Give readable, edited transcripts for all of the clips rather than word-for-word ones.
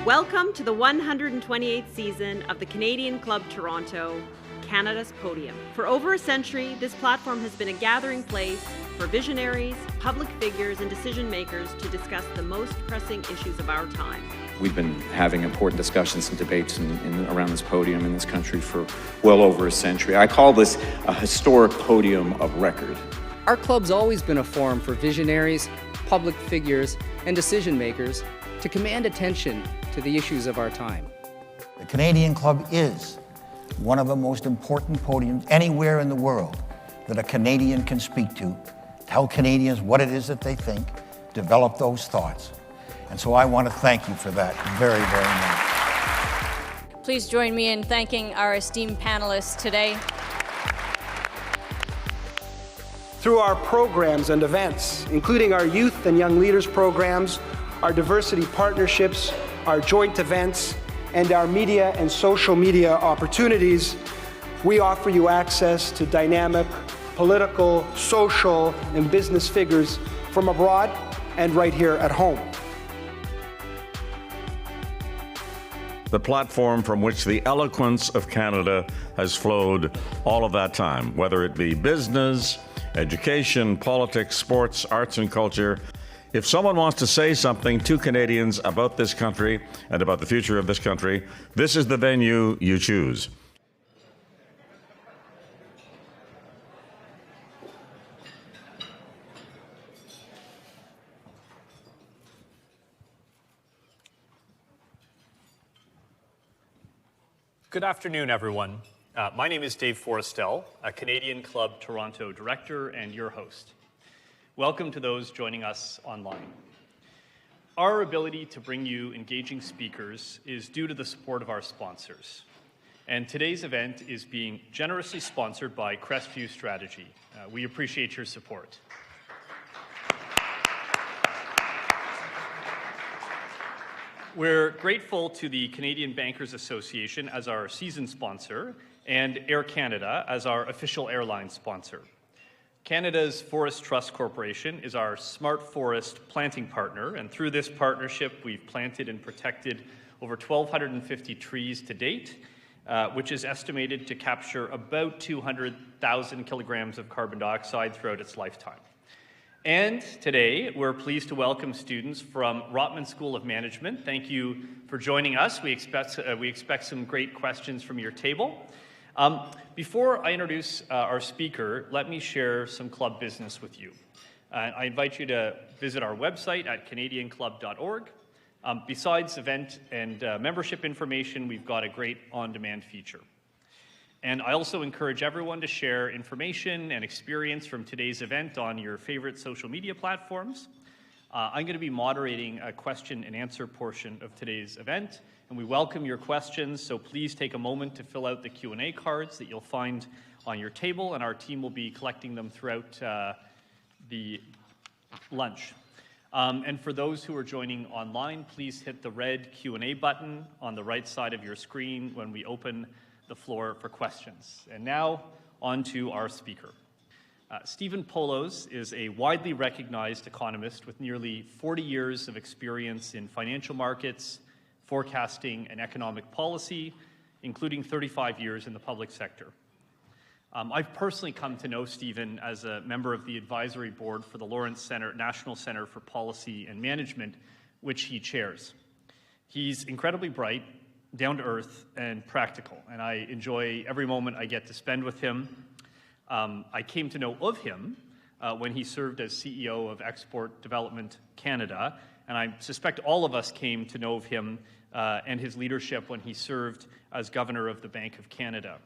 Welcome to the 128th season of the Canadian Club Toronto, Canada's Podium. For over a century, this platform has been a gathering place for visionaries, public figures, and decision makers to discuss the most pressing issues of our time. We've been having important discussions and debates around this podium in this country for well over a century. I call this a historic podium of record. Our club's always been a forum for visionaries, public figures, and decision makers to command attention to the issues of our time. The Canadian Club is one of the most important podiums anywhere in the world that a Canadian can speak to, tell Canadians what it is that they think, develop those thoughts. And so I want to thank you for that very, very much. Please join me in thanking our esteemed panelists today. Through our programs and events, including our youth and young leaders programs, our diversity partnerships, our joint events, and our media and social media opportunities, we offer you access to dynamic political, social, and business figures from abroad and right here at home. The platform from which the eloquence of Canada has flowed all of that time, whether it be business, education, politics, sports, arts, and culture. If someone wants to say something to Canadians about this country and about the future of this country, this is the venue you choose. Good afternoon, everyone. My name is Dave Forrestel, a Canadian Club Toronto director and your host. Welcome to those joining us online. Our ability to bring you engaging speakers is due to the support of our sponsors. And today's event is being generously sponsored by Crestview Strategy. We appreciate your support. We're grateful to the Canadian Bankers Association as our season sponsor and Air Canada as our official airline sponsor. Canada's Forest Trust Corporation is our smart forest planting partner, and through this partnership, we've planted and protected over 1,250 trees to date, which is estimated to capture about 200,000 kilograms of carbon dioxide throughout its lifetime. And today, we're pleased to welcome students from Rotman School of Management. Thank you for joining us. We expect some great questions from your table. Before I introduce our speaker, let me share some club business with you. I invite you to visit our website at canadianclub.org. Besides event and membership information, we've got a great on-demand feature. And I also encourage everyone to share information and experience from today's event on your favorite social media platforms. I'm going to be moderating a question and answer portion of today's event, and we welcome your questions, so please take a moment to fill out the Q&A cards that you'll find on your table, and our team will be collecting them throughout the lunch. And for those who are joining online, please hit the red Q&A button on the right side of your screen when we open the floor for questions. And now, on to our speaker. Stephen Poloz is a widely recognized economist with nearly 40 years of experience in financial markets, forecasting, and economic policy, including 35 years in the public sector. I've personally come to know Stephen as a member of the advisory board for the Lawrence National Center for Policy and Management, which he chairs. He's incredibly bright, down-to-earth, and practical, and I enjoy every moment I get to spend with him. I came to know of him when he served as CEO of Export Development Canada, and I suspect all of us came to know of him and his leadership when he served as Governor of the Bank of Canada.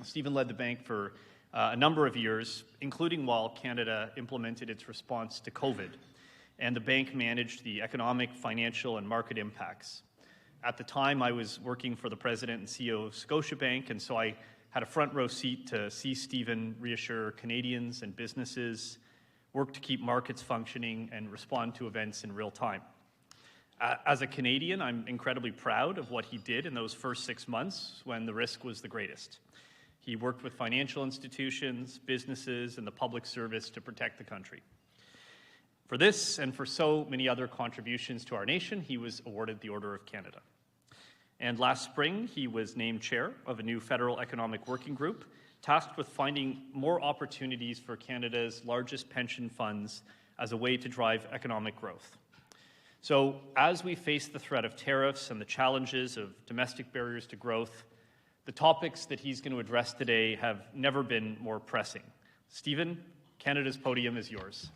Stephen led the bank for a number of years, including while Canada implemented its response to COVID, and the bank managed the economic, financial, and market impacts. At the time, I was working for the President and CEO of Scotiabank, and so I had a front row seat to see Stephen reassure Canadians and businesses, work to keep markets functioning, and respond to events in real time. As a Canadian, I'm incredibly proud of what he did in those first 6 months when the risk was the greatest. He worked with financial institutions, businesses, and the public service to protect the country. For this and for so many other contributions to our nation, he was awarded the Order of Canada. And last spring, he was named chair of a new federal economic working group tasked with finding more opportunities for Canada's largest pension funds as a way to drive economic growth. So as we face the threat of tariffs and the challenges of domestic barriers to growth, the topics that he's going to address today have never been more pressing. Stephen, Canada's podium is yours.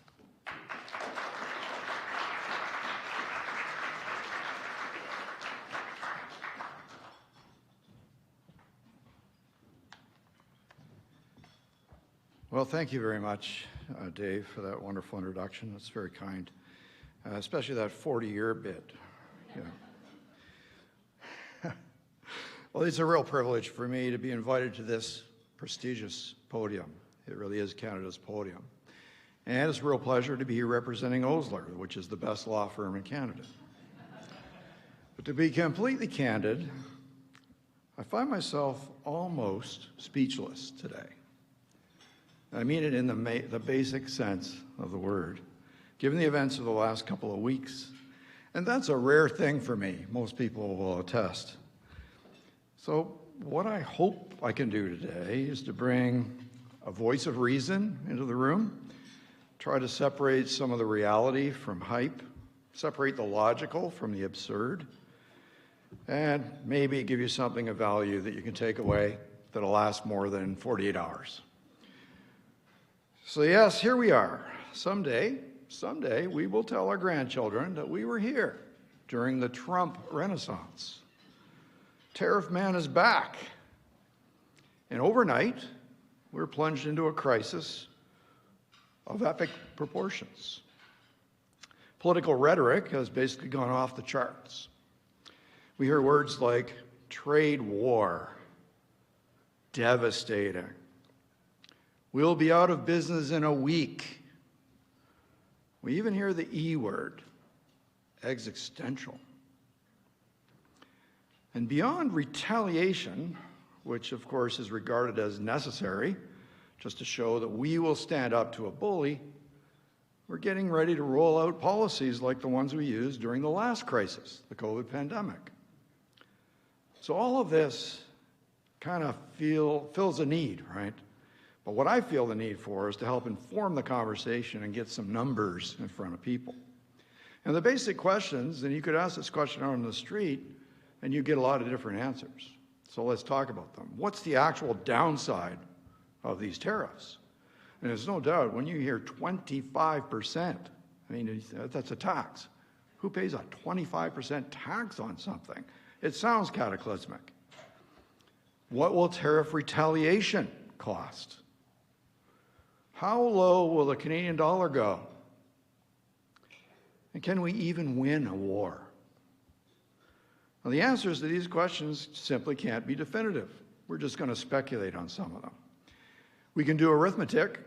Well, thank you very much, Dave, for that wonderful introduction. That's very kind, especially that 40-year bit. Yeah. Well, it's a real privilege for me to be invited to this prestigious podium. It really is Canada's podium. And it's a real pleasure to be here representing Osler, which is the best law firm in Canada. But to be completely candid, I find myself almost speechless today. I mean it in the basic sense of the word, given the events of the last couple of weeks. And that's a rare thing for me. Most people will attest. So what I hope I can do today is to bring a voice of reason into the room, try to separate some of the reality from hype, separate the logical from the absurd, and maybe give you something of value that you can take away that'll last more than 48 hours. So yes, here we are. Someday we will tell our grandchildren that we were here during the Trump Renaissance. Tariff man is back. And overnight, we're plunged into a crisis of epic proportions. Political rhetoric has basically gone off the charts. We hear words like trade war, devastating. We'll be out of business in a week. We even hear the E word, existential. And beyond retaliation, which of course is regarded as necessary, just to show that we will stand up to a bully, we're getting ready to roll out policies like the ones we used during the last crisis, the COVID pandemic. So all of this kind of fills a need, right? But what I feel the need for is to help inform the conversation and get some numbers in front of people. And the basic questions, and you could ask this question out on the street, and you get a lot of different answers. So let's talk about them. What's the actual downside of these tariffs? And there's no doubt, when you hear 25%, I mean, that's a tax. Who pays a 25% tax on something? It sounds cataclysmic. What will tariff retaliation cost? How low will the Canadian dollar go? And can we even win a war? Well, the answers to these questions simply can't be definitive. We're just going to speculate on some of them. We can do arithmetic.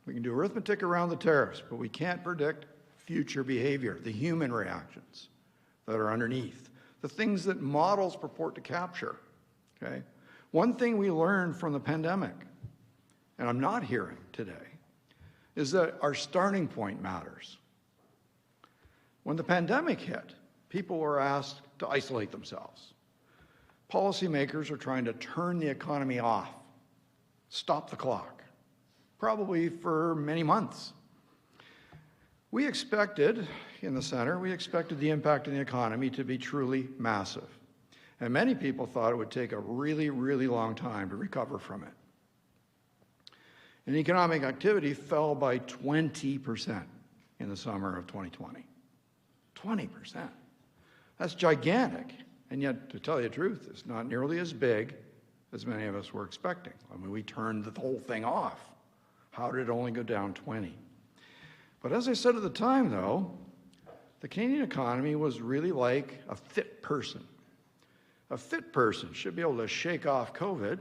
We can do arithmetic around the tariffs, but we can't predict future behavior, the human reactions that are underneath, the things that models purport to capture. Okay? One thing we learned from the pandemic, and I'm not hearing today, is that our starting point matters. When the pandemic hit, people were asked to isolate themselves. Policymakers are trying to turn the economy off, stop the clock, probably for many months. We expected, in the center, we expected the impact on the economy to be truly massive. And many people thought it would take a really, really long time to recover from it. And economic activity fell by 20% in the summer of 2020. 20%. That's gigantic. And yet, to tell you the truth, it's not nearly as big as many of us were expecting. I mean, we turned the whole thing off. How did it only go down 20? But as I said at the time, though, the Canadian economy was really like a fit person. A fit person should be able to shake off COVID.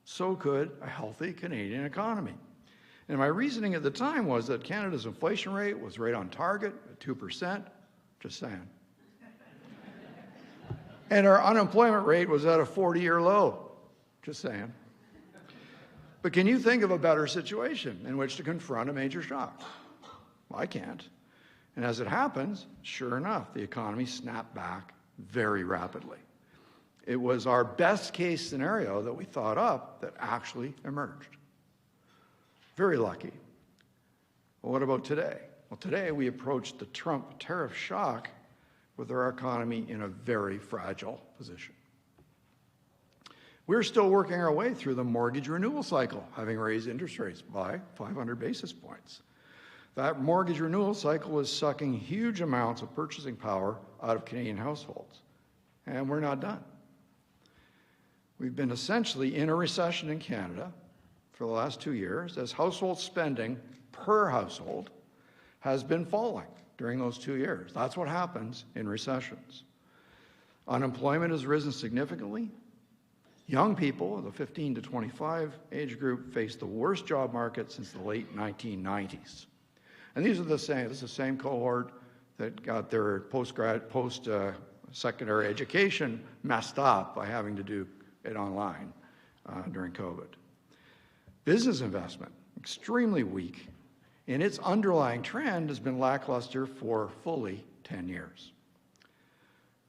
So could a healthy Canadian economy. And my reasoning at the time was that Canada's inflation rate was right on target at 2%, just saying. And our unemployment rate was at a 40-year low, just saying. But can you think of a better situation in which to confront a major shock? Well, I can't. And as it happens, sure enough, the economy snapped back very rapidly. It was our best case scenario that we thought up that actually emerged. Very lucky. Well, what about today? Well, today we approached the Trump tariff shock with our economy in a very fragile position. We're still working our way through the mortgage renewal cycle, having raised interest rates by 500 basis points. That mortgage renewal cycle is sucking huge amounts of purchasing power out of Canadian households, and we're not done. We've been essentially in a recession in Canada for the last 2 years as household spending per household has been falling during those 2 years. That's what happens in recessions. Unemployment has risen significantly. Young people, the 15 to 25 age group, face the worst job market since the late 1990s. And these are the same, this is the same cohort that got their post-secondary education messed up by having to do it online during COVID. Business investment, extremely weak, and its underlying trend has been lackluster for fully 10 years.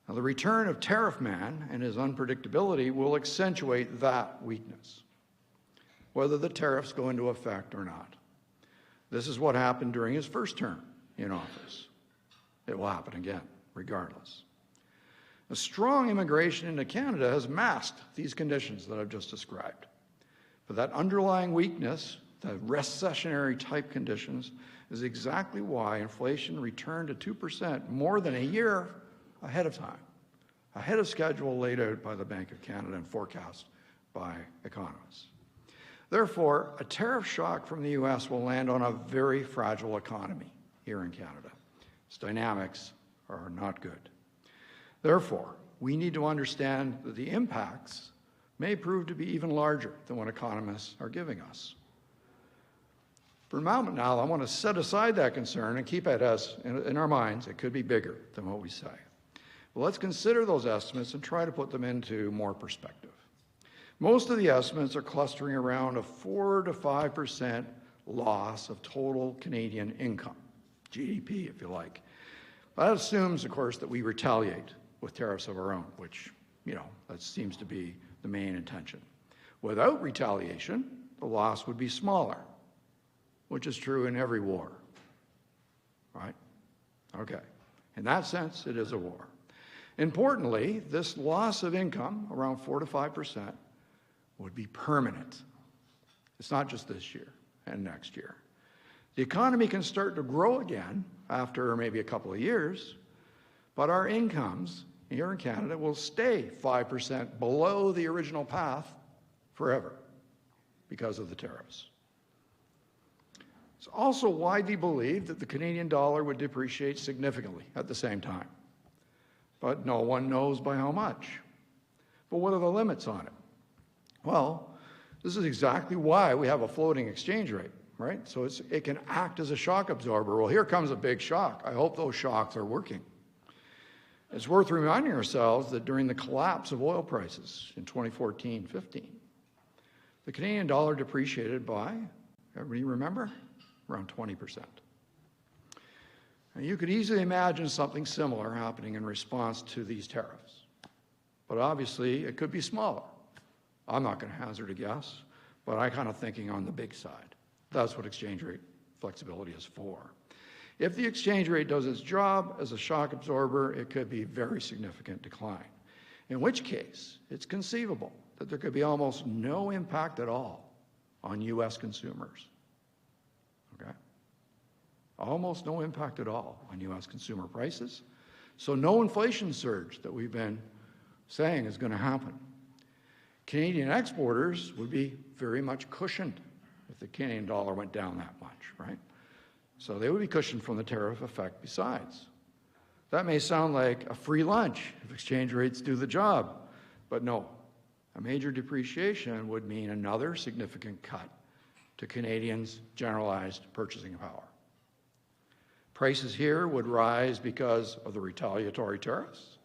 Now, the return of Tariff Man and his unpredictability will accentuate that weakness, whether the tariffs go into effect or not. This is what happened during his first term in office. It will happen again, regardless. A strong immigration into Canada has masked these conditions that I've just described. But that underlying weakness, the recessionary type conditions, is exactly why inflation returned to 2% more than a year ahead of time, ahead of schedule laid out by the Bank of Canada and forecast by economists. Therefore, a tariff shock from the U.S. will land on a very fragile economy here in Canada. Its dynamics are not good. Therefore, we need to understand that the impacts may prove to be even larger than what economists are giving us. For a moment now, I want to set aside that concern and keep it as, in our minds, it could be bigger than what we say. But let's consider those estimates and try to put them into more perspective. Most of the estimates are clustering around a 4 to 5% loss of total Canadian income, GDP, if you like. That assumes, of course, that we retaliate with tariffs of our own, which, that seems to be the main intention. Without retaliation, the loss would be smaller, which is true in every war, right? Okay. In that sense, it is a war. Importantly, this loss of income, around 4 to 5%, would be permanent. It's not just this year and next year. The economy can start to grow again after maybe a couple of years, but our incomes here in Canada will stay 5% below the original path forever because of the tariffs. It's also widely believed that the Canadian dollar would depreciate significantly at the same time, but no one knows by how much. But what are the limits on it? Well, this is exactly why we have a floating exchange rate, right? So it can act as a shock absorber. Well, here comes a big shock. I hope those shocks are working. It's worth reminding ourselves that during the collapse of oil prices in 2014-15, the Canadian dollar depreciated by, everybody remember? Around 20%. And you could easily imagine something similar happening in response to these tariffs. But obviously, it could be smaller. I'm not going to hazard a guess, but I'm kind of thinking on the big side. That's what exchange rate flexibility is for. If the exchange rate does its job as a shock absorber, it could be a very significant decline, in which case it's conceivable that there could be almost no impact at all on U.S. consumers. Okay? Almost no impact at all on U.S. consumer prices. So no inflation surge that we've been saying is going to happen. Canadian exporters would be very much cushioned if the Canadian dollar went down that much, right? So they would be cushioned from the tariff effect besides. That may sound like a free lunch if exchange rates do the job, but no. A major depreciation would mean another significant cut to Canadians' generalized purchasing power. Prices here would rise because of the retaliatory tariffs,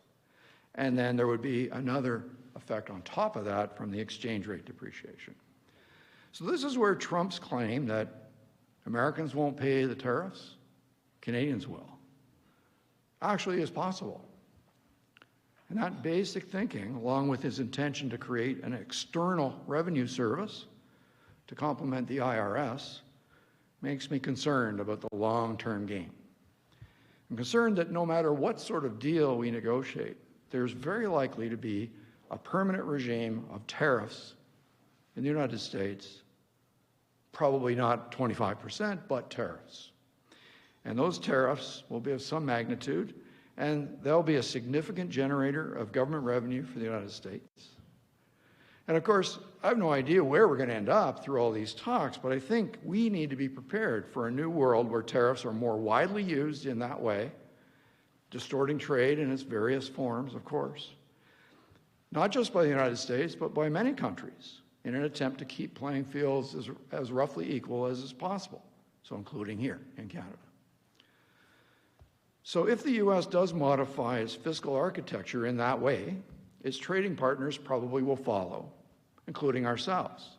and then there would be another effect on top of that from the exchange rate depreciation. So this is where Trump's claim that Americans won't pay the tariffs, Canadians will. actually is possible. And that basic thinking, along with his intention to create an external revenue service to complement the IRS, makes me concerned about the long-term game. I'm concerned that no matter what sort of deal we negotiate, there's very likely to be a permanent regime of tariffs in the United States, probably not 25%, but tariffs. And those tariffs will be of some magnitude, and they'll be a significant generator of government revenue for the United States. And of course, I have no idea where we're going to end up through all these talks, but I think we need to be prepared for a new world where tariffs are more widely used in that way, distorting trade in its various forms, of course, not just by the United States, but by many countries, in an attempt to keep playing fields as roughly equal as is possible, so including here in Canada. So if the U.S. does modify its fiscal architecture in that way, its trading partners probably will follow, including ourselves.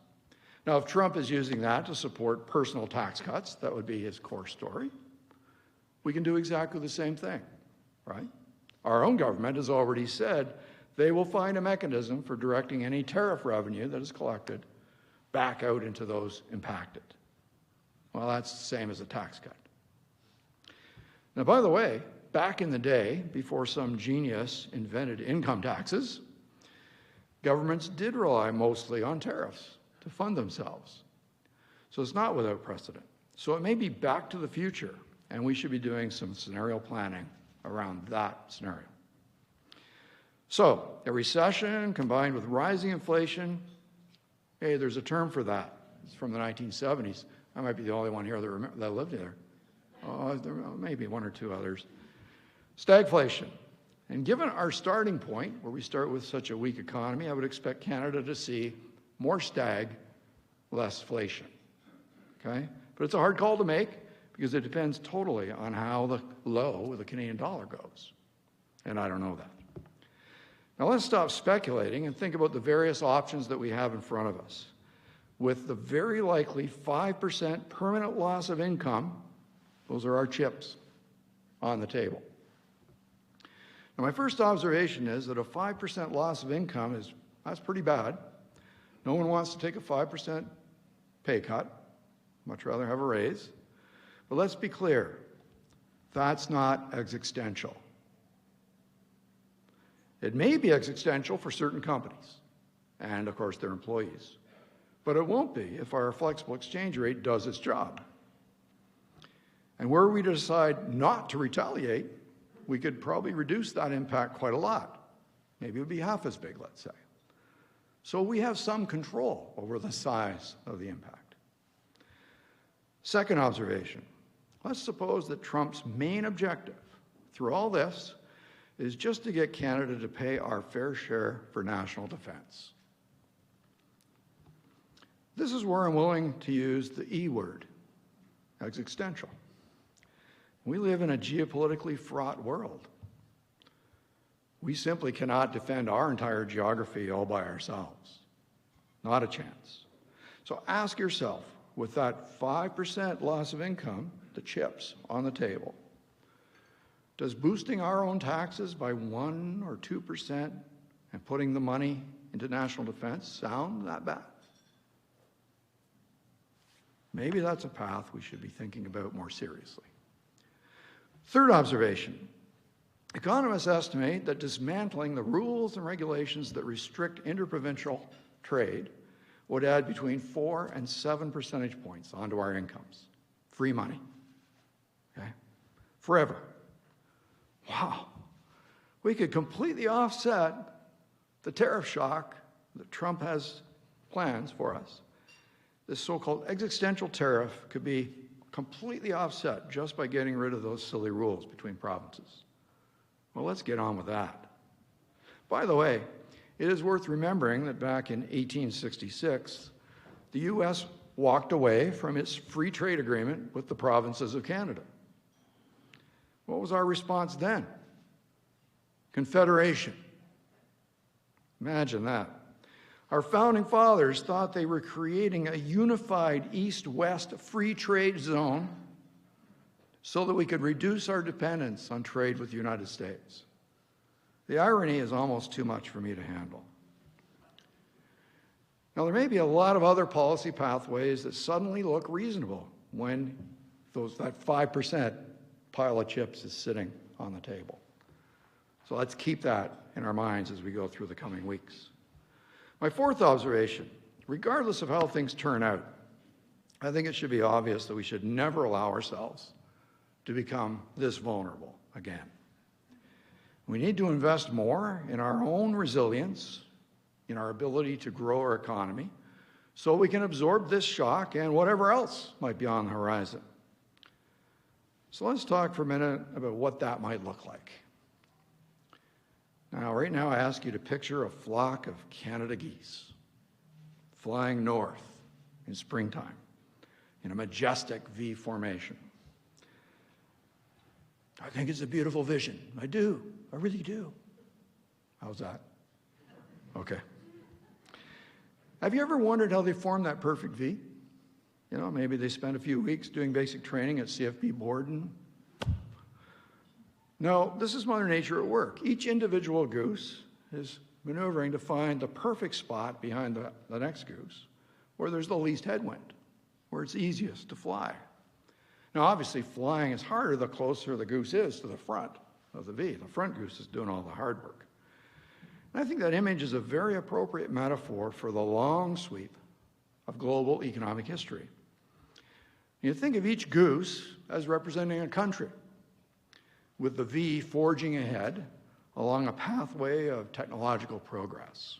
Now, if Trump is using that to support personal tax cuts, that would be his core story, we can do exactly the same thing, right? Our own government has already said they will find a mechanism for directing any tariff revenue that is collected back out into those impacted. Well, that's the same as a tax cut. Now, by the way, back in the day, before some genius invented income taxes, governments did rely mostly on tariffs to fund themselves. So it's not without precedent. So it may be back to the future, and we should be doing some scenario planning around that scenario. So a recession combined with rising inflation, hey, there's a term for that. It's from the 1970s. I might be the only one here that lived there. There may be one or two others. Stagflation. And given our starting point, where we start with such a weak economy, I would expect Canada to see more stag, less inflation. Okay? But it's a hard call to make because it depends totally on how low the Canadian dollar goes. And I don't know that. Now let's stop speculating and think about the various options that we have in front of us. With the very likely 5% permanent loss of income, those are our chips on the table. Now, my first observation is that a 5% loss of income that's pretty bad. No one wants to take a 5% pay cut. Much rather have a raise. But let's be clear, that's not existential. It may be existential for certain companies and, of course, their employees. But it won't be if our flexible exchange rate does its job. And were we to decide not to retaliate, we could probably reduce that impact quite a lot. Maybe it would be half as big, let's say. So we have some control over the size of the impact. Second observation, let's suppose that Trump's main objective through all this is just to get Canada to pay our fair share for national defense. This is where I'm willing to use the E word, existential. We live in a geopolitically fraught world. We simply cannot defend our entire geography all by ourselves. Not a chance. So ask yourself, with that 5% loss of income, the chips on the table, does boosting our own taxes by 1 or 2% and putting the money into national defense sound that bad? Maybe that's a path we should be thinking about more seriously. Third observation, economists estimate that dismantling the rules and regulations that restrict interprovincial trade would add between 4 and 7 percentage points onto our incomes. Free money, okay? Forever. Wow. We could completely offset the tariff shock that Trump has plans for us. This so-called existential tariff could be completely offset just by getting rid of those silly rules between provinces. Well, let's get on with that. By the way, it is worth remembering that back in 1866, the U.S. walked away from its free trade agreement with the provinces of Canada. What was our response then? Confederation. Imagine that. Our founding fathers thought they were creating a unified East-West free trade zone so that we could reduce our dependence on trade with the United States. The irony is almost too much for me to handle. Now, there may be a lot of other policy pathways that suddenly look reasonable when that 5% pile of chips is sitting on the table. So let's keep that in our minds as we go through the coming weeks. My fourth observation, regardless of how things turn out, I think it should be obvious that we should never allow ourselves to become this vulnerable again. We need to invest more in our own resilience, in our ability to grow our economy, so we can absorb this shock and whatever else might be on the horizon. So let's talk for a minute about what that might look like. Now, right now, I ask you to picture a flock of Canada geese flying north in springtime in a majestic V formation. I think it's a beautiful vision. I do. I really do. How's that? Okay. Have you ever wondered how they form that perfect V? You know, maybe they spent a few weeks doing basic training at CFB Borden. No, this is Mother Nature at work. Each individual goose is maneuvering to find the perfect spot behind the next goose where there's the least headwind, where it's easiest to fly. Now, obviously, flying is harder the closer the goose is to the front of the V. The front goose is doing all the hard work. And I think that image is a very appropriate metaphor for the long sweep of global economic history. You think of each goose as representing a country, with the V forging ahead along a pathway of technological progress.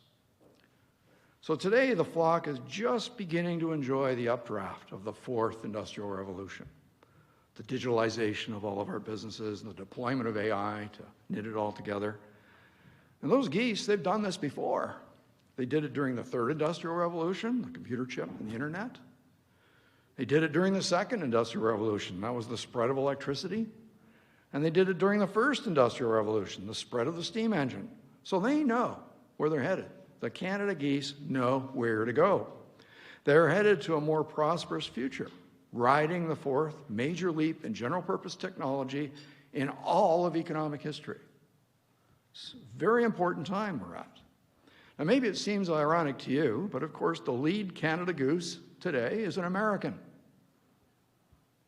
So today, the flock is just beginning to enjoy the updraft of the fourth industrial revolution, the digitalization of all of our businesses and the deployment of AI to knit it all together. And those geese, they've done this before. They did it during the third industrial revolution, the computer chip and the internet. They did it during the second industrial revolution. That was the spread of electricity. And they did it during the first industrial revolution, the spread of the steam engine. So they know where they're headed. The Canada geese know where to go. They're headed to a more prosperous future, riding the fourth major leap in general purpose technology in all of economic history. It's a very important time we're at. Now, maybe it seems ironic to you, but of course the lead Canada goose today is an American.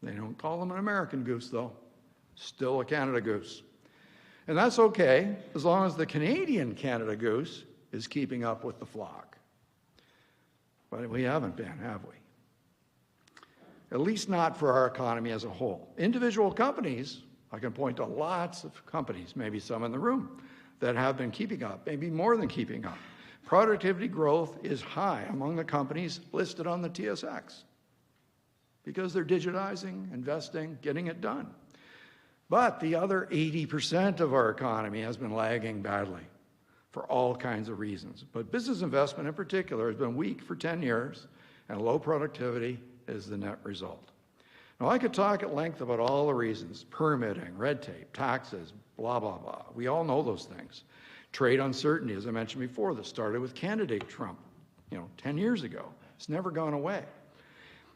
They don't call them an American goose, though. Still a Canada goose. And that's okay, as long as the Canadian Canada goose is keeping up with the flock. But we haven't been, have we? At least not for our economy as a whole. Individual companies, I can point to lots of companies, maybe some in the room, that have been keeping up, maybe more than keeping up. Productivity growth is high among the companies listed on the TSX because they're digitizing, investing, getting it done. But the other 80% of our economy has been lagging badly for all kinds of reasons. But business investment in particular has been weak for 10 years, and low productivity is the net result. Now, I could talk at length about all the reasons: permitting, red tape, taxes, blah, blah, blah. We all know those things. Trade uncertainty, as I mentioned before, that started with candidate Trump, 10 years ago. It's never gone away.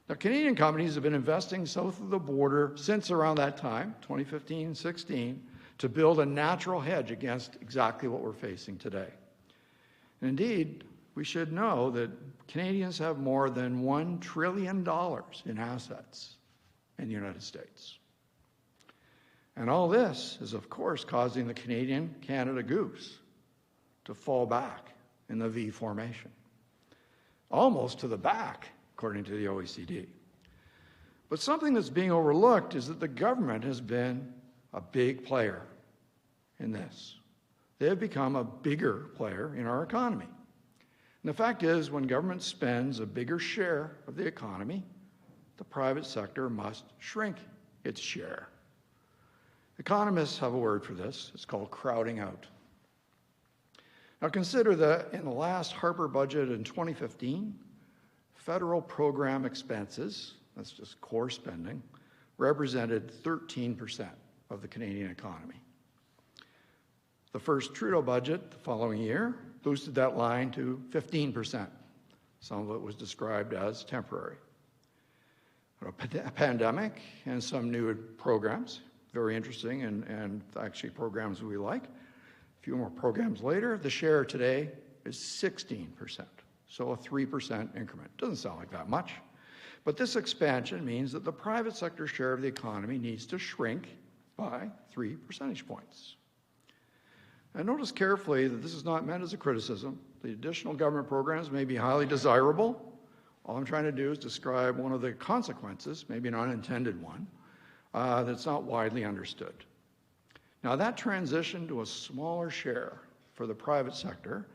Now, Canadian companies have been investing south of the border since around that time, 2015-16, to build a natural hedge against exactly what we're facing today. And indeed, we should know that Canadians have more than $1 trillion in assets in the United States. And all this is, of course, causing the Canadian Canada goose to fall back in the V formation, almost to the back, according to the OECD. But something that's being overlooked is that the government has been a big player in this. They have become a bigger player in our economy. And the fact is, when government spends a bigger share of the economy, the private sector must shrink its share. Economists have a word for this. It's called crowding out. Now consider that in the last Harper budget in 2015, federal program expenses, that's just core spending, represented 13% of the Canadian economy. The first Trudeau budget the following year boosted that line to 15%. Some of it was described as temporary. a pandemic and some new programs, very interesting and actually programs we like. A few more programs later, the share today is 16%, so a 3% increment. Doesn't sound like that much, but this expansion means that the private sector share of the economy needs to shrink by 3 percentage points. And notice carefully that this is not meant as a criticism. The additional government programs may be highly desirable. All I'm trying to do is describe one of the consequences, maybe an unintended one, that's not widely understood. Now, that transition to a smaller share for the private sector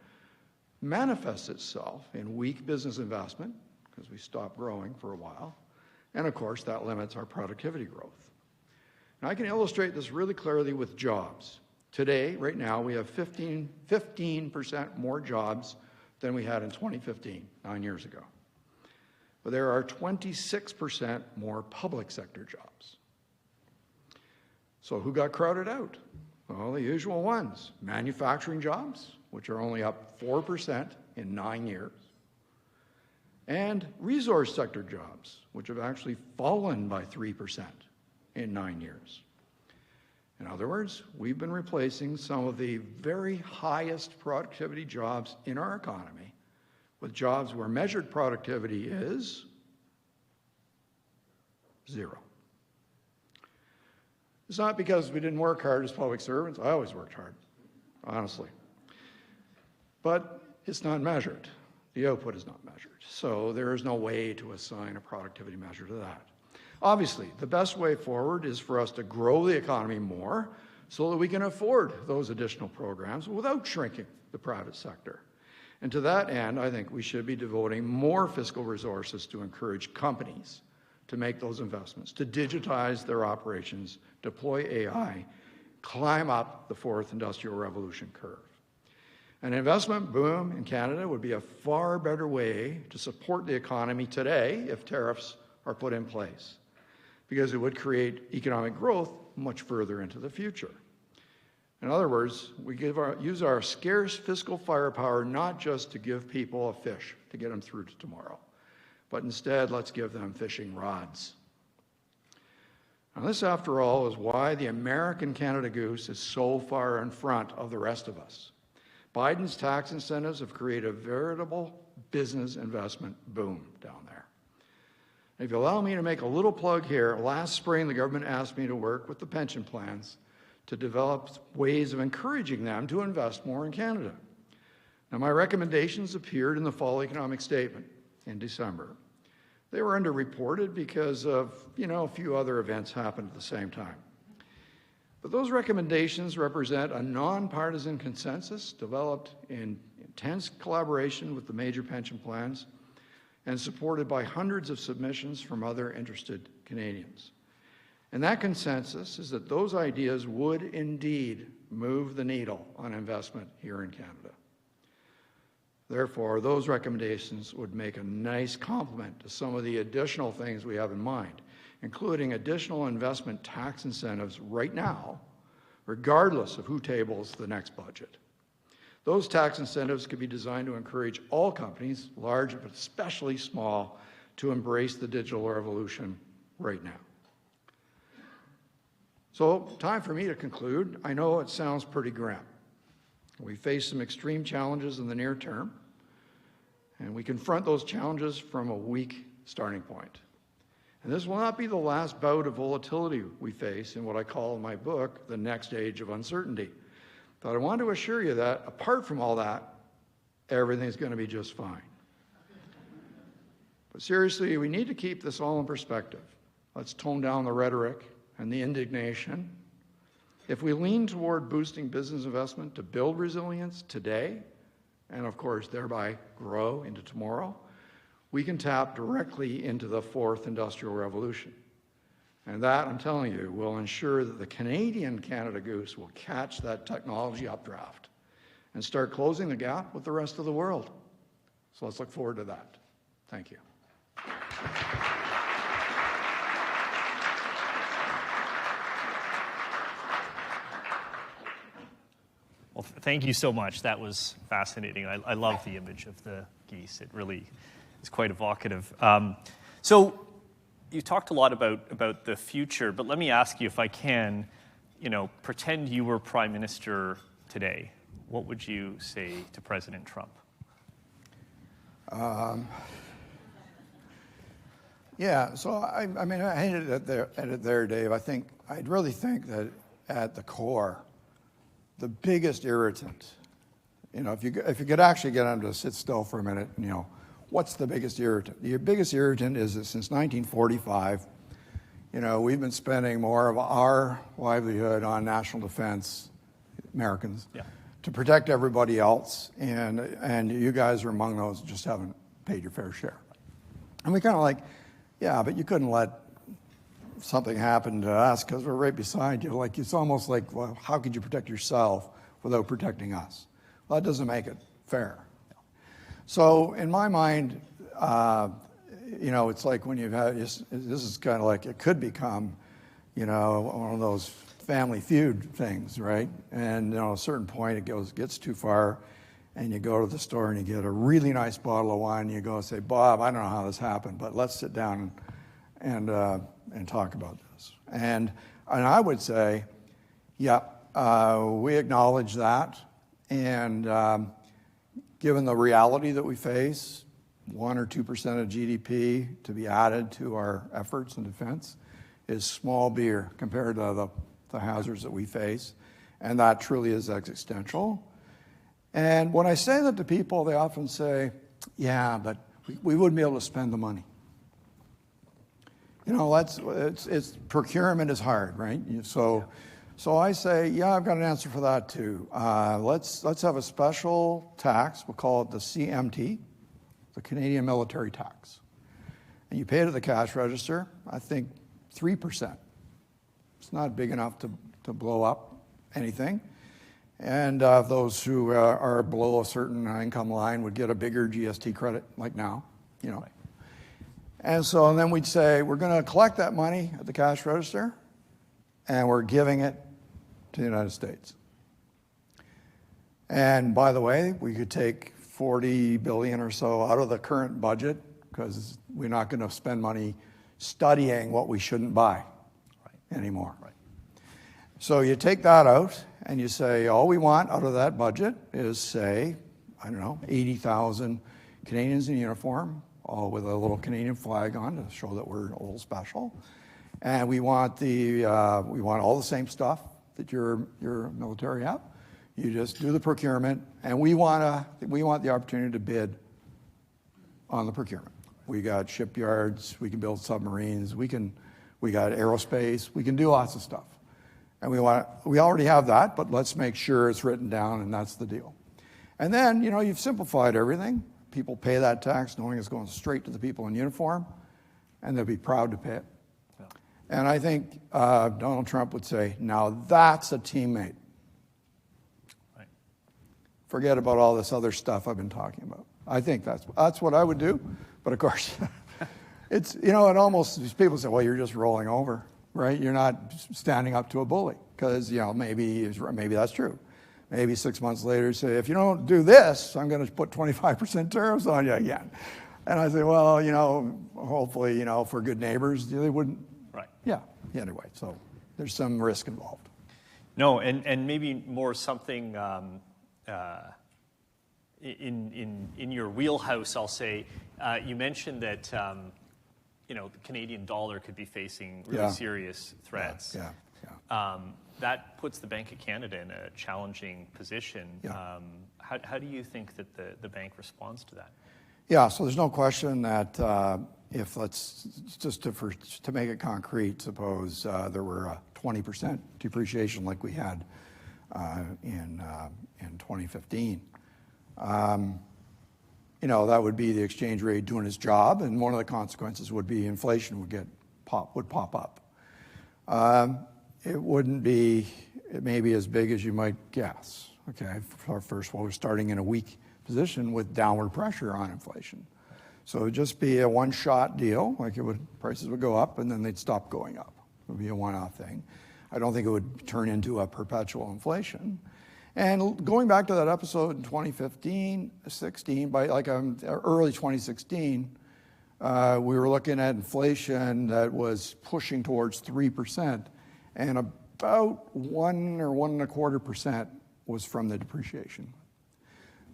manifests itself in weak business investment, because we stopped growing for a while, and of course, that limits our productivity growth. Now, I can illustrate this really clearly with jobs. Today, right now, we have 15% more jobs than we had in 2015, 9 years ago. But there are 26% more public sector jobs. So who got crowded out? Well, the usual ones. Manufacturing jobs, which are only up 4% in 9 years. And resource sector jobs, which have actually fallen by 3% in 9 years. In other words, we've been replacing some of the very highest productivity jobs in our economy with jobs where measured productivity is 0. It's not because we didn't work hard as public servants. I always worked hard, honestly. But it's not measured. The output is not measured. So there is no way to assign a productivity measure to that. Obviously, the best way forward is for us to grow the economy more so that we can afford those additional programs without shrinking the private sector. And to that end, I think we should be devoting more fiscal resources to encourage companies to make those investments, to digitize their operations, deploy AI, climb up the fourth industrial revolution curve. An investment boom in Canada would be a far better way to support the economy today if tariffs are put in place, because it would create economic growth much further into the future. In other words, we use our scarce fiscal firepower not just to give people a fish to get them through to tomorrow, but instead let's give them fishing rods. Now this, after all, is why the American Canada Goose is so far in front of the rest of us. Biden's tax incentives have created a veritable business investment boom down there. If you allow me to make a little plug here, last spring the government asked me to work with the pension plans to develop ways of encouraging them to invest more in Canada. Now, my recommendations appeared in the fall economic statement in December. They were underreported because of, a few other events happened at the same time. But those recommendations represent a nonpartisan consensus developed in intense collaboration with the major pension plans and supported by hundreds of submissions from other interested Canadians. And that consensus is that those ideas would indeed move the needle on investment here in Canada. Therefore, those recommendations would make a nice complement to some of the additional things we have in mind, including additional investment tax incentives right now, regardless of who tables the next budget. Those tax incentives could be designed to encourage all companies, large but especially small, to embrace the digital revolution right now. So, time for me to conclude. I know it sounds pretty grim. We face some extreme challenges in the near term, and we confront those challenges from a weak starting point. And this will not be the last bout of volatility we face in what I call in my book, the next age of uncertainty. But I want to assure you that, apart from all that, everything's going to be just fine. But seriously, we need to keep this all in perspective. Let's tone down the rhetoric and the indignation. If we lean toward boosting business investment to build resilience today, and of course thereby grow into tomorrow, we can tap directly into the fourth industrial revolution. And that, I'm telling you, will ensure that the Canadian Canada Goose will catch that technology updraft and start closing the gap with the rest of the world. So let's look forward to that. Thank you. Well, thank you so much. That was fascinating. I love the image of the geese. It really is quite evocative. So You talked a lot about the future, but let me ask you, if I can, pretend you were Prime Minister today. What would you say to President Trump? Yeah, so I mean, I hinted at it there, Dave. I really think that at the core, the biggest irritant, if you could actually get them to sit still for a minute, what's the biggest irritant? The biggest irritant is that since 1945, we've been spending more of our livelihood on national defense, Americans, to protect everybody else, and you guys are among those who just haven't paid your fair share. And we kind of like, yeah, but you couldn't let something happen to us because we're right beside you. Like, it's almost like, well, how could you protect yourself without protecting us? Well, that doesn't make it fair. So in my mind, it's like when you've had, this is kind of like, it could become, one of those family feud things, right? And at a certain point, it gets too far, and you go to the store and you get a really nice bottle of wine, and you go and say, Bob, I don't know how this happened, but let's sit down and talk about this. And I would say, yeah, we acknowledge that, and given the reality that we face, 1 or 2% of GDP to be added to our efforts in defense is small beer compared to the hazards that we face, and that truly is existential. And when I say that to people, they often say, yeah, but we wouldn't be able to spend the money. Procurement is hard, right? So I say, yeah, I've got an answer for that too. Let's have a special tax. We'll call it the CMT, the Canadian Military Tax. And you pay it at the cash register, I think 3%. It's not big enough to blow up anything. And those who are below a certain income line would get a bigger GST credit, like now, Right. And then we'd say, we're going to collect that money at the cash register, and we're giving it to the United States. And by the way, we could take $40 billion or so out of the current budget because we're not going to spend money studying what we shouldn't buy anymore. Right. So you take that out and you say, all we want out of that budget is, say, 80,000 Canadians in uniform, all with a little Canadian flag on to show that we're a little special. And we want all the same stuff that your military have. You just do the procurement, and we want the opportunity to bid on the procurement. We got shipyards, we can build submarines, we got aerospace, we can do lots of stuff. And we already have that, but let's make sure it's written down, and that's the deal. And then, you've simplified everything. People pay that tax knowing it's going straight to the people in uniform, and they'll be proud to pay it. Yeah. And I think Donald Trump would say, now that's a teammate. Right. Forget about all this other stuff I've been talking about. I think that's what I would do. But of course, it's, it almost, people say, well, you're just rolling over, right? You're not standing up to a bully because, maybe that's true. Maybe 6 months later, say, if you don't do this, I'm going to put 25% tariffs on you again. And I say, well, hopefully, for good neighbors, they wouldn't. Right. Yeah. Anyway, so there's some risk involved. No, and maybe more something in your wheelhouse, I'll say. You mentioned that the Canadian dollar could be facing really serious threats. Yeah. That puts the Bank of Canada in a challenging position. Yeah. How do you think that the bank responds to that? Yeah, so there's no question that if to make it concrete, suppose there were a 20% depreciation like we had in 2015. That would be the exchange rate doing its job, and one of the consequences would be inflation would pop up. It wouldn't be maybe as big as you might guess. Okay, first of all, we're starting in a weak position with downward pressure on inflation. So it would just be a one-shot deal, like prices would go up and then they'd stop going up. It would be a one-off thing. I don't think it would turn into a perpetual inflation. And going back to that episode in 2015, 16, by early 2016, we were looking at inflation that was pushing towards 3%, and about 1 or 1.25% was from the depreciation.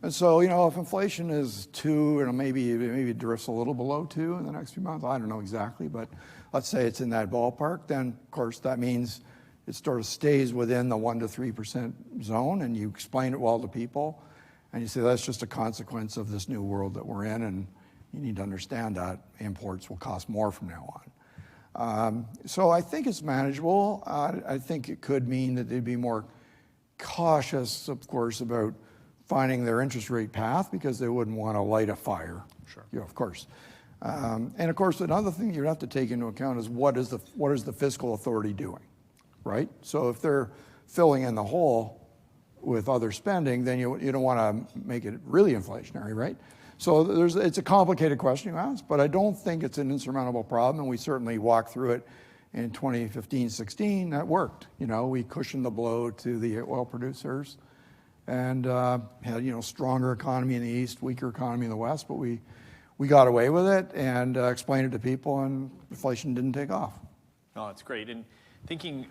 And so, if inflation is 2, and maybe it drifts a little below 2 in the next few months, I don't know exactly, but let's say it's in that ballpark, then of course that means it sort of stays within the 1 to 3% zone, and you explain it well to people, and you say that's just a consequence of this new world that we're in, and you need to understand that imports will cost more from now on. So I think it's manageable. I think it could mean that they'd be more cautious, of course, about finding their interest rate path because they wouldn't want to light a fire. Sure. Of course. And of course, another thing you'd have to take into account is what is the fiscal authority doing, right? So if they're filling in the hole with other spending, then you don't want to make it really inflationary, right? So it's a complicated question you ask, but I don't think it's an insurmountable problem, and we certainly walked through it in 2015-16. That worked. We cushioned the blow to the oil producers, and had stronger economy in the east, weaker economy in the west, but we got away with it and explained it to people, and inflation didn't take off. Oh, that's great. And thinking,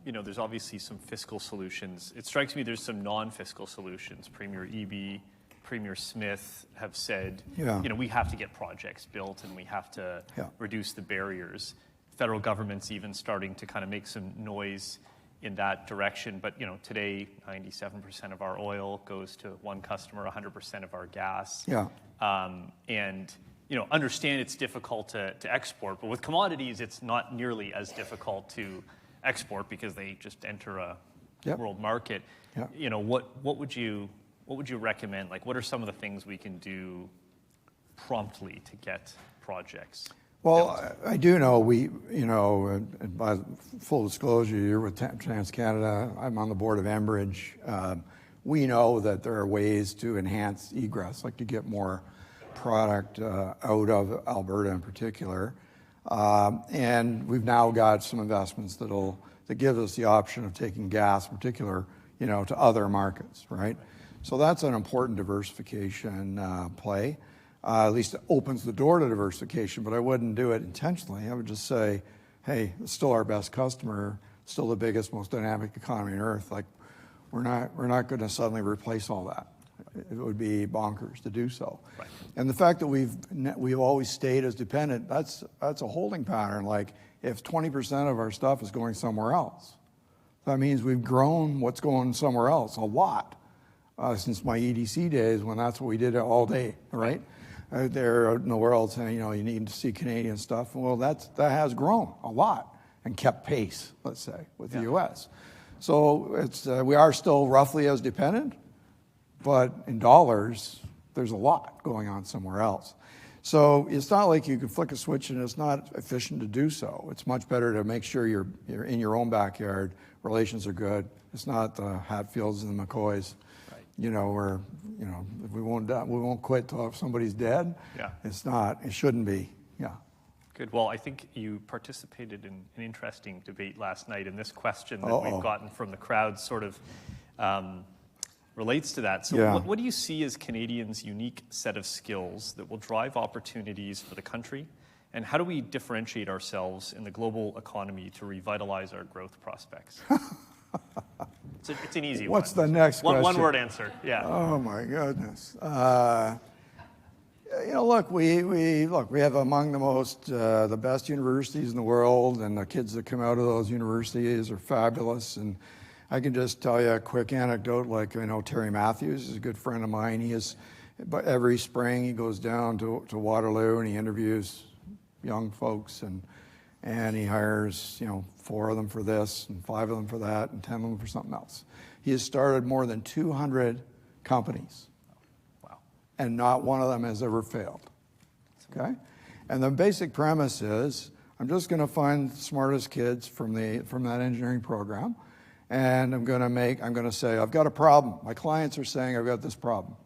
there's obviously some fiscal solutions. It strikes me there's some non-fiscal solutions. Premier Eby, Premier Smith have said, we have to get projects built and we have to reduce the barriers. Federal government's even starting to kind of make some noise in that direction. But, today, 97% of our oil goes to one customer, 100% of our gas. And, understand it's difficult to export, but with commodities, it's not nearly as difficult to export because they just enter a world market. What would you recommend? Like, what are some of the things we can do promptly to get projects? Well, I do know by full disclosure, you're with TransCanada. I'm on the board of Enbridge. We know that there are ways to enhance egress, like to get more product out of Alberta in particular. And we've now got some investments that give us the option of taking gas, in particular, to other markets, right? So that's an important diversification play. At least it opens the door to diversification, but I wouldn't do it intentionally. I would just say, hey, it's still our best customer, still the biggest, most dynamic economy on earth. Like, we're not going to suddenly replace all that. It would be bonkers to do so. Right. And the fact that we've always stayed as dependent, that's a holding pattern. Like, if 20% of our stuff is going somewhere else, that means we've grown what's going somewhere else a lot since my EDC days, when that's what we did all day, right? Out there in the world saying, you need to see Canadian stuff. Well, that has grown a lot and kept pace, let's say, with the U.S. So we are still roughly as dependent, but in dollars, there's a lot going on somewhere else. So it's not like you can flick a switch and it's not efficient to do so. It's much better to make sure you're in your own backyard, relations are good. It's not the Hatfields and the McCoys. Where, we won't quit till somebody's dead. It's not, it shouldn't be. Good. Well, I think you participated in an interesting debate last night, and this question that we've gotten from the crowd sort of relates to that. So what do you see as Canadians' unique set of skills that will drive opportunities for the country? And how do we differentiate ourselves in the global economy to revitalize our growth prospects? It's an easy one. What's the next question? One word answer. Yeah. Oh my goodness. Look, we have among the best universities in the world, and the kids that come out of those universities are fabulous. And I can just tell you a quick anecdote. Like, Terry Matthews is a good friend of mine. But every spring he goes down to Waterloo and he interviews young folks, and he hires, 4 of them for this and 5 of them for that and 10 of them for something else. He has started more than 200 companies. Wow. And not one of them has ever failed. Okay? And the basic premise is, I'm just going to find the smartest kids from that engineering program, and I'm going to say, I've got a problem. My clients are saying, I've got this problem.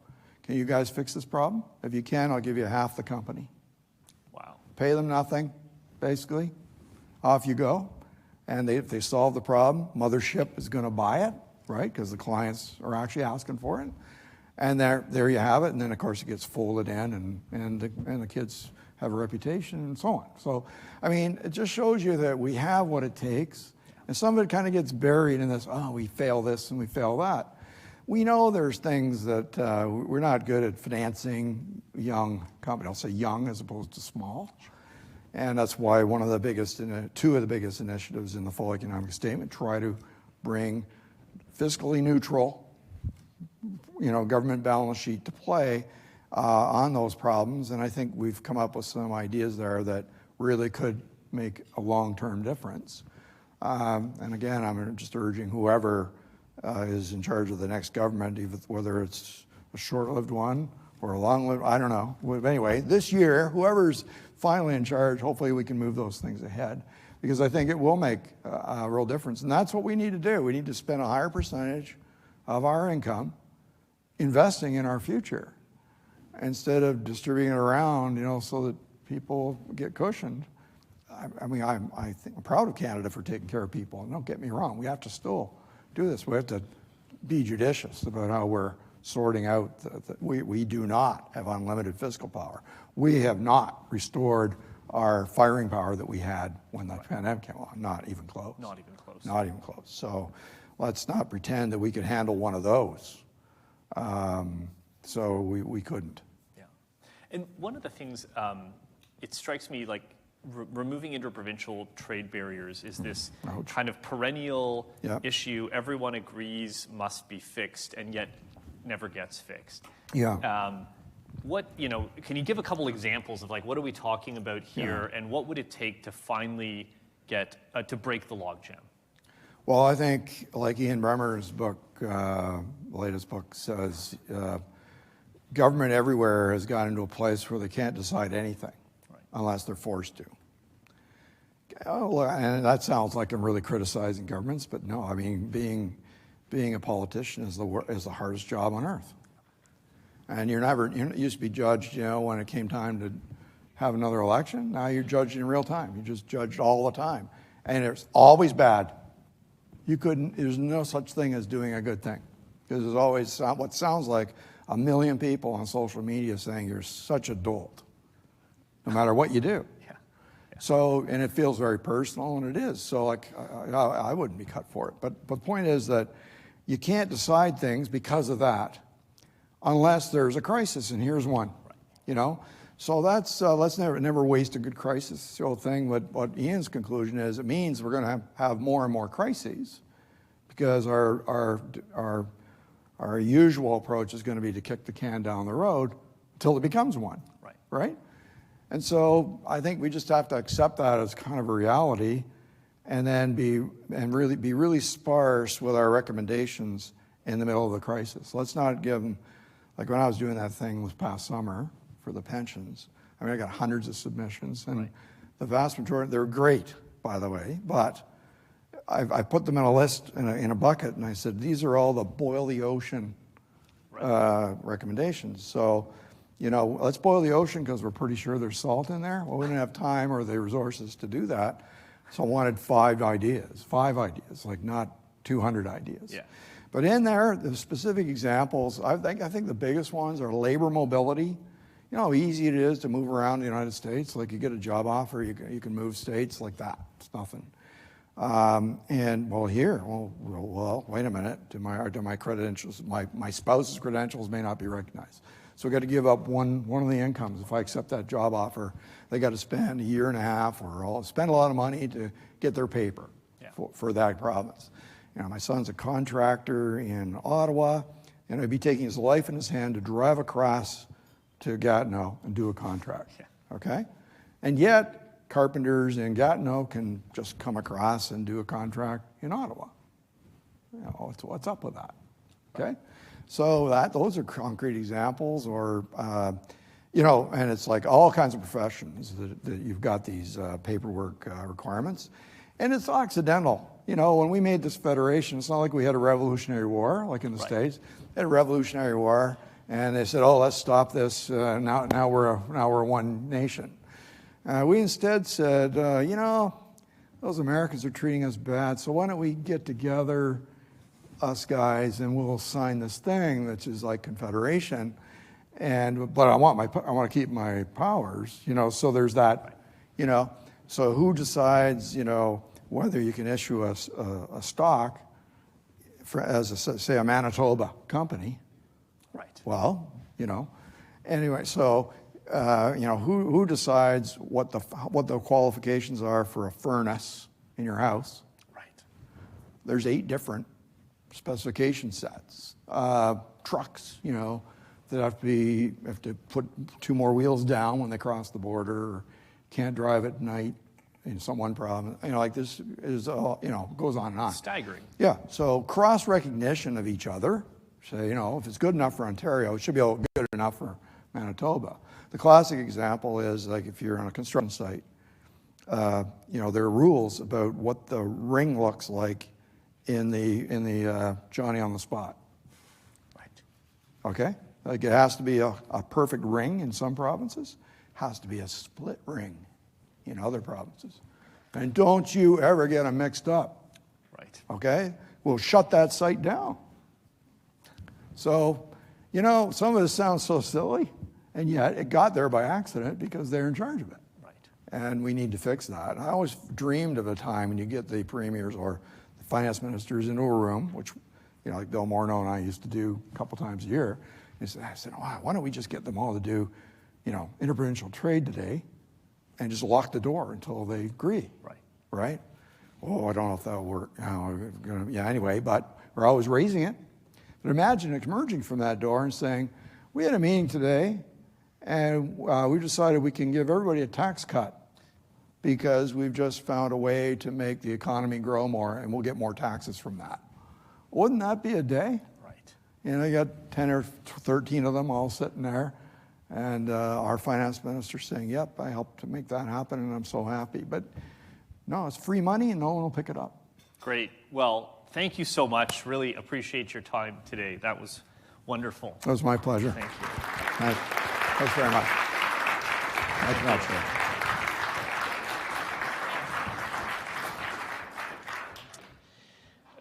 Can you guys fix this problem? If you can, I'll give you half the company. Wow. Pay them nothing, basically. Off you go. And if they solve the problem, mothership is going to buy it, right? Because the clients are actually asking for it. And there you have it. And then, of course, it gets folded in, and the kids have a reputation, and so on. So, I mean, it just shows you that we have what it takes, and some of it kind of gets buried in this, oh, we fail this and we fail that. We know there's things that we're not good at financing young companies. I'll say young as opposed to small. And that's why two of the biggest initiatives in the full economic statement try to bring fiscally neutral, government balance sheet to play on those problems. And I think we've come up with some ideas there that really could make a long-term difference. And again, I'm just urging whoever is in charge of the next government, even whether it's a short-lived one or a long-lived, I don't know. But anyway, this year, whoever's finally in charge, hopefully we can move those things ahead, because I think it will make a real difference. And that's what we need to do. We need to spend a higher percentage of our income investing in our future instead of distributing it around, so that people get cushioned. I mean, I'm proud of Canada for taking care of people. And don't get me wrong, we have to still do this. We have to be judicious about how we're sorting out. We do not have unlimited fiscal power. We have not restored our firing power that we had when the pandemic came along. Not even close. Not even close. Not even close. So let's not pretend that we could handle one of those. So we couldn't. Yeah. And one of the things, it strikes me like removing interprovincial trade barriers is this kind of perennial issue everyone agrees must be fixed and yet never gets fixed. Yeah. Can you give a couple examples of like, what are we talking about here, and what would it take to finally get, to break the logjam? Well, I think, like Ian Bremmer's book, latest book says, government everywhere has gotten into a place where they can't decide anything unless they're forced to. Oh, and that sounds like I'm really criticizing governments, but no, I mean, being a politician is the hardest job on earth. And you used to be judged, when it came time to have another election. Now you're judged in real time. You're just judged all the time. And it's always bad. There's no such thing as doing a good thing. Because there's always what sounds like a million people on social media saying you're such a dolt, no matter what you do. So, and it feels very personal, and it is. So, like, I wouldn't be cut for it. But the point is that you can't decide things because of that unless there's a crisis, and here's one. So that's let's never waste a good crisis. The whole thing. What Ian's conclusion is, it means we're going to have more and more crises because our usual approach is going to be to kick the can down the road until it becomes one. Right? And so I think we just have to accept that as kind of a reality, and then be really sparse with our recommendations in the middle of the crisis. Let's not give them, like when I was doing that thing this past summer for the pensions, I mean, I got hundreds of submissions, and the vast majority, they're great, by the way, but I put them in a list, in a bucket, and I said, these are all the boil the ocean recommendations. So, let's boil the ocean because we're pretty sure there's salt in there. Well, we didn't have time or the resources to do that. So I wanted 5 ideas, like not 200 ideas. Yeah. But in there, the specific examples, I think the biggest ones are labor mobility. How easy it is to move around the United States. Like you get a job offer, you can move states like that. It's nothing. Wait a minute. Do my credentials, my spouse's credentials may not be recognized. So we got to give up one of the incomes. If I accept that job offer, they got to spend a year and a half or spend a lot of money to get their paper for that province. My son's a contractor in Ottawa, and he'd be taking his life in his hand to drive across to Gatineau and do a contract. Okay? And yet, carpenters in Gatineau can just come across and do a contract in Ottawa. What's up with that? Okay? So those are concrete examples, or, and it's like all kinds of professions that you've got these paperwork requirements. And it's accidental. When we made this federation, it's not like we had a Revolutionary War, like in the States. They had a Revolutionary War, and they said, let's stop this. Now we're one nation. We instead said, those Americans are treating us bad, so why don't we get together, us guys, and we'll sign this thing, which is like Confederation, But I want to keep my powers, so there's that, so who decides, whether you can issue a stock say a Manitoba company? Right. Well, anyway, so, who decides what the qualifications are for a furnace in your house? Right. There's 8 different specification sets. Trucks, that have to put 2 more wheels down when they cross the border, or can't drive at night in one province. Like this is, goes on and on. Staggering. Yeah, so cross-recognition of each other. Say, if it's good enough for Ontario, it should be good enough for Manitoba. The classic example is like if you're on a construction site, there are rules about what the ring looks like in the Johnny on the spot. Right. Okay? Like it has to be a perfect ring in some provinces, has to be a split ring in other provinces. And don't you ever get them mixed up. Right. Okay? We'll shut that site down. So, some of this sounds so silly, and yet it got there by accident because they're in charge of it. Right. And we need to fix that. And I always dreamed of a time when you get the premiers or the finance ministers into a room, which, like Bill Morneau and I used to do a couple times a year. I said, why don't we just get them all to do, interprovincial trade today and just lock the door until they agree. Right. Right? Oh, I don't know if that'll work. Anyway, but we're always raising it. But imagine emerging from that door and saying, we had a meeting today and we decided we can give everybody a tax cut because we've just found a way to make the economy grow more and we'll get more taxes from that. Wouldn't that be a day? Right. I got 10 or 13 of them all sitting there, and our finance minister saying, yep, I helped to make that happen, and I'm so happy. But no, it's free money, and no one will pick it up. Great. Well, thank you so much. Really appreciate your time today. That was wonderful. That was my pleasure. Thank you. Thanks very much. Thanks very much.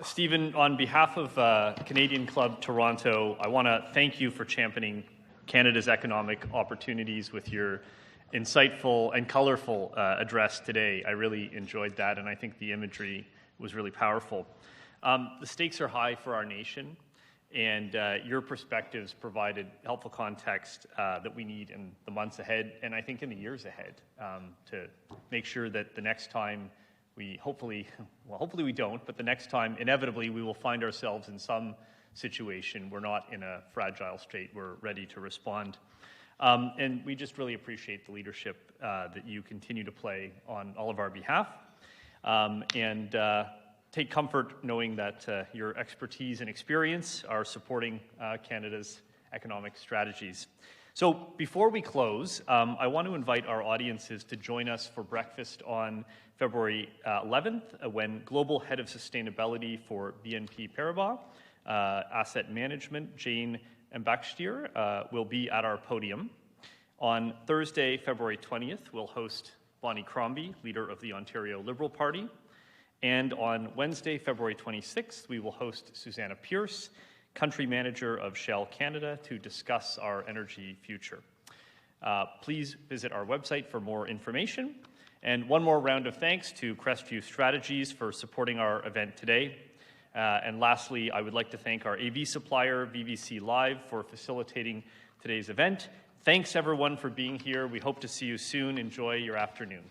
Stephen, on behalf of Canadian Club Toronto, I want to thank you for championing Canada's economic opportunities with your insightful and colorful address today. I really enjoyed that, and I think the imagery was really powerful. The stakes are high for our nation, and your perspectives provided helpful context that we need in the months ahead, and I think in the years ahead, to make sure that the next time hopefully we don't, but the next time, inevitably, we will find ourselves in some situation. We're not in a fragile state. We're ready to respond. And we just really appreciate the leadership that you continue to play on all of our behalf. And take comfort knowing that your expertise and experience are supporting Canada's economic strategies. So before we close, I want to invite our audiences to join us for breakfast on February 11th, when Global Head of Sustainability for BNP Paribas Asset Management, Jane Mbakshtir, will be at our podium. On Thursday, February 20th, we'll host Bonnie Crombie, leader of the Ontario Liberal Party. And on Wednesday, February 26th, we will host Susanna Pierce, country manager of Shell Canada, to discuss our energy future. Please visit our website for more information. And one more round of thanks to Crestview Strategies for supporting our event today. And lastly, I would like to thank our AV supplier, VVC Live, for facilitating today's event. Thanks, everyone, for being here. We hope to see you soon. Enjoy your afternoon.